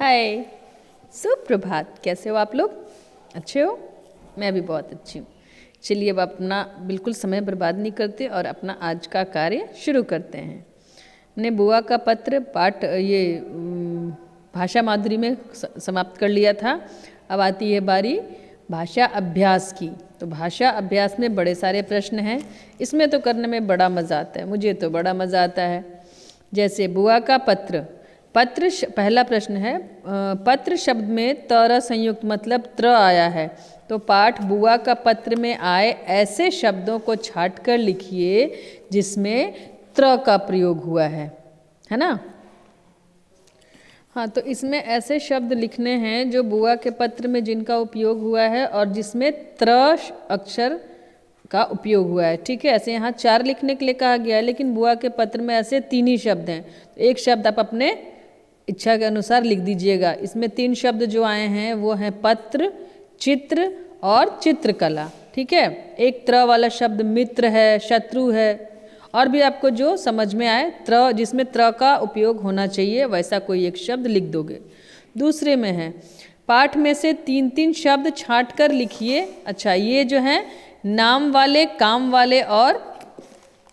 हाय, सुप्रभात। कैसे हो आप लोग? अच्छे हो? मैं भी बहुत अच्छी हूँ। चलिए अब अपना बिल्कुल समय बर्बाद नहीं करते और अपना आज का कार्य शुरू करते हैं। हमने बुआ का पत्र पाठ भाषा माधुरी में समाप्त कर लिया था। अब आती है बारी भाषा अभ्यास की। तो भाषा अभ्यास में बड़े सारे प्रश्न हैं। इसमें तो करने में बड़ा मज़ा आता है, मुझे तो बड़ा मज़ा आता है। जैसे बुआ का पत्र, पहला प्रश्न है, पत्र शब्द में तर संयुक्त मतलब त्र आया है, तो पाठ बुआ का पत्र में आए ऐसे शब्दों को छाट कर लिखिए जिसमें त्र का प्रयोग हुआ है ना। हाँ, तो इसमें ऐसे शब्द लिखने हैं जो बुआ के पत्र में जिनका उपयोग हुआ है और जिसमें त्र अक्षर का उपयोग हुआ है। ठीक है, ऐसे यहाँ 4 लिखने के लिए कहा गया है, लेकिन बुआ के पत्र में ऐसे 3 ही शब्द हैं। तो एक शब्द आप अपने इच्छा के अनुसार लिख दीजिएगा। इसमें 3 शब्द जो आए हैं वो हैं पत्र, चित्र और चित्रकला। ठीक है, एक त्र वाला शब्द मित्र है, शत्रु है, और भी आपको जो समझ में आए त्र, जिसमें त्र का उपयोग होना चाहिए वैसा कोई एक शब्द लिख दोगे। दूसरे में है पाठ में से 3-3 शब्द छांट कर लिखिए। अच्छा, ये जो है नाम वाले, काम वाले और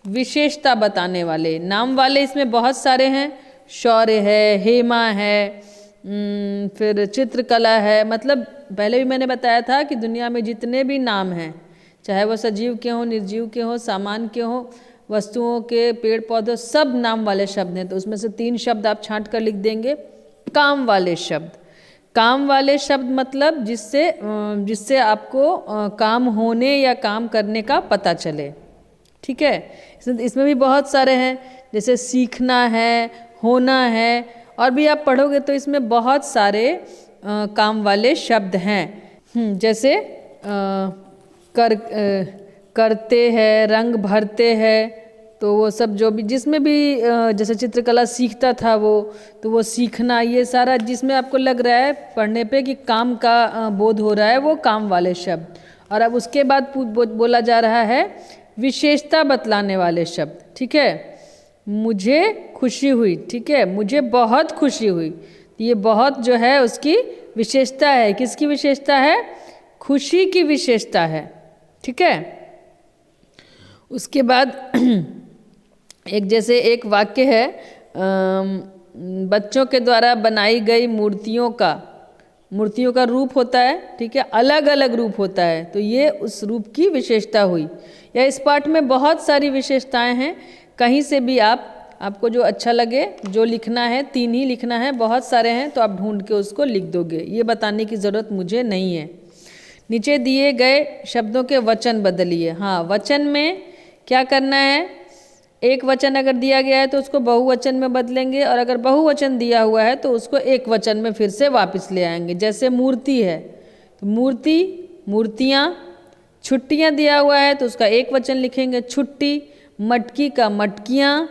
विशेषता बताने वाले। नाम वाले इसमें बहुत सारे हैं, शौर्य है, हेमा है, फिर चित्रकला है। मतलब पहले भी मैंने बताया था कि दुनिया में जितने भी नाम हैं, चाहे वो सजीव के हों, निर्जीव के हों, सामान के हों, वस्तुओं के, पेड़ पौधों, सब नाम वाले शब्द हैं। तो उसमें से 3 शब्द आप छांट कर लिख देंगे। काम वाले शब्द, काम वाले शब्द मतलब जिससे आपको काम होने या काम करने का पता चले। ठीक है, इसमें भी बहुत सारे हैं, जैसे सीखना है, होना है, और भी आप पढ़ोगे तो इसमें बहुत सारे काम वाले शब्द हैं। जैसे करते हैं, रंग भरते हैं, तो वो सब जो भी जिसमें भी जैसे चित्रकला सीखता था वो, तो वो सीखना, ये सारा जिसमें आपको लग रहा है पढ़ने पे कि काम का बोध हो रहा है, वो काम वाले शब्द। और अब उसके बाद बोला जा रहा है विशेषता बतलाने वाले शब्द। ठीक है, मुझे खुशी हुई, ठीक है, मुझे बहुत खुशी हुई, ये बहुत जो है उसकी विशेषता है। किसकी विशेषता है? खुशी की विशेषता है। ठीक है, उसके बाद एक वाक्य है, बच्चों के द्वारा बनाई गई मूर्तियों का रूप होता है। ठीक है, अलग अलग रूप होता है, तो ये उस रूप की विशेषता हुई। या इस पाठ में बहुत सारी विशेषताएं हैं, कहीं से भी आपको जो अच्छा लगे, जो लिखना है, 3 ही लिखना है, बहुत सारे हैं तो आप ढूंढ के उसको लिख दोगे, ये बताने की ज़रूरत मुझे नहीं है। नीचे दिए गए शब्दों के वचन बदलिए। हाँ, वचन में क्या करना है, एक वचन अगर दिया गया है तो उसको बहुवचन में बदलेंगे, और अगर बहुवचन दिया हुआ है तो उसको एक वचन में फिर से वापस ले आएंगे। जैसे मूर्ति है तो मूर्ति, मूर्तियाँ, छुट्टियाँ दिया हुआ है तो उसका एक वचन लिखेंगे छुट्टी, मटकी का मटकियाँ,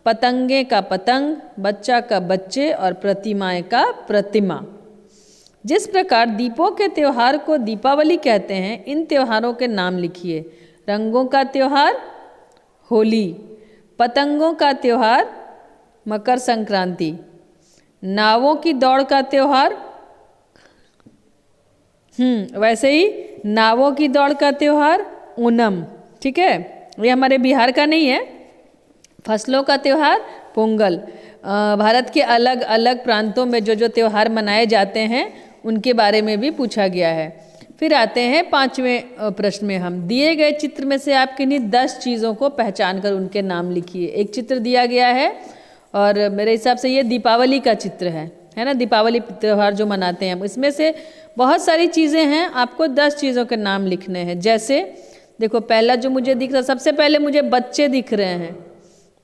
पतंगे का पतंग, बच्चा का बच्चे, और प्रतिमाएं का प्रतिमा। जिस प्रकार दीपों के त्योहार को दीपावली कहते हैं, इन त्योहारों के नाम लिखिए। रंगों का त्योहार होली, पतंगों का त्योहार मकर संक्रांति, नावों की दौड़ का त्योहार वैसे ही नावों की दौड़ का त्योहार ओणम। ठीक है, ये हमारे बिहार का नहीं है। फसलों का त्योहार पोंगल। भारत के अलग अलग प्रांतों में जो त्योहार मनाए जाते हैं उनके बारे में भी पूछा गया है। फिर आते हैं 5वें प्रश्न में, हम दिए गए चित्र में से आप किन्हीं 10 चीज़ों को पहचान कर उनके नाम लिखिए। एक चित्र दिया गया है और मेरे हिसाब से ये दीपावली का चित्र है ना, दीपावली त्यौहार जो मनाते हैं हम, इसमें से बहुत सारी चीज़ें हैं, आपको 10 चीज़ों के नाम लिखने हैं। जैसे देखो, पहला जो मुझे दिख रहा, सबसे पहले मुझे बच्चे दिख रहे हैं,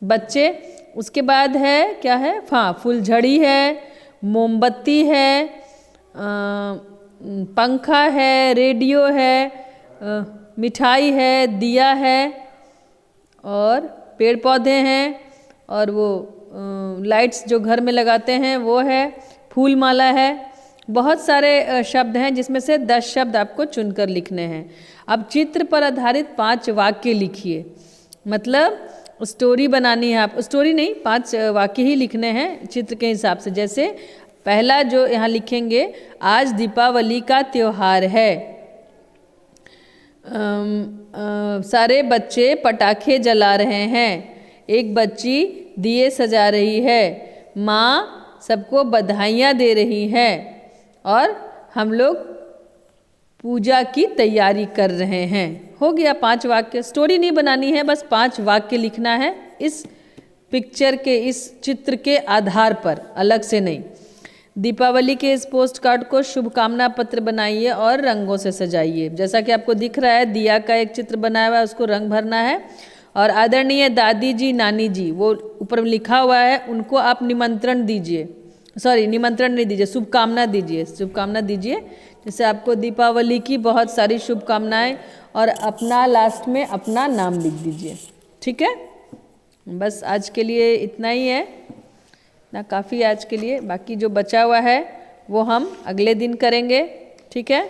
बच्चे। उसके बाद है क्या है, हाँ, फुलझड़ी है, मोमबत्ती है, पंखा है, रेडियो है, मिठाई है, दिया है, और पेड़ पौधे हैं, और वो लाइट्स जो घर में लगाते हैं वो है, फूल माला है। बहुत सारे शब्द हैं जिसमें से 10 शब्द आपको चुनकर लिखने हैं। अब चित्र पर आधारित 5 वाक्य लिखिए। मतलब स्टोरी बनानी है, आप स्टोरी नहीं, 5 वाक्य ही लिखने हैं चित्र के हिसाब से। जैसे पहला जो यहाँ लिखेंगे, आज दीपावली का त्योहार है। सारे बच्चे पटाखे जला रहे हैं। एक बच्ची दिए सजा रही है। माँ सबको बधाइयाँ दे रही है और हम लोग पूजा की तैयारी कर रहे हैं। हो गया 5 वाक्य। स्टोरी नहीं बनानी है, बस 5 वाक्य लिखना है इस पिक्चर के, इस चित्र के आधार पर, अलग से नहीं। दीपावली के इस पोस्ट कार्ड को शुभकामना पत्र बनाइए और रंगों से सजाइए। जैसा कि आपको दिख रहा है, दिया का एक चित्र बनाया हुआ है, उसको रंग भरना है। और आदरणीय दादी जी, नानी जी, वो ऊपर लिखा हुआ है, उनको आप निमंत्रण दीजिए, सॉरी निमंत्रण नहीं दीजिए, शुभकामना दीजिए, शुभकामना दीजिए। जैसे आपको दीपावली की बहुत सारी शुभकामनाएं, और अपना लास्ट में अपना नाम लिख दीजिए। ठीक है, बस आज के लिए इतना ही है ना, काफ़ी आज के लिए। बाकी जो बचा हुआ है वो हम अगले दिन करेंगे। ठीक है।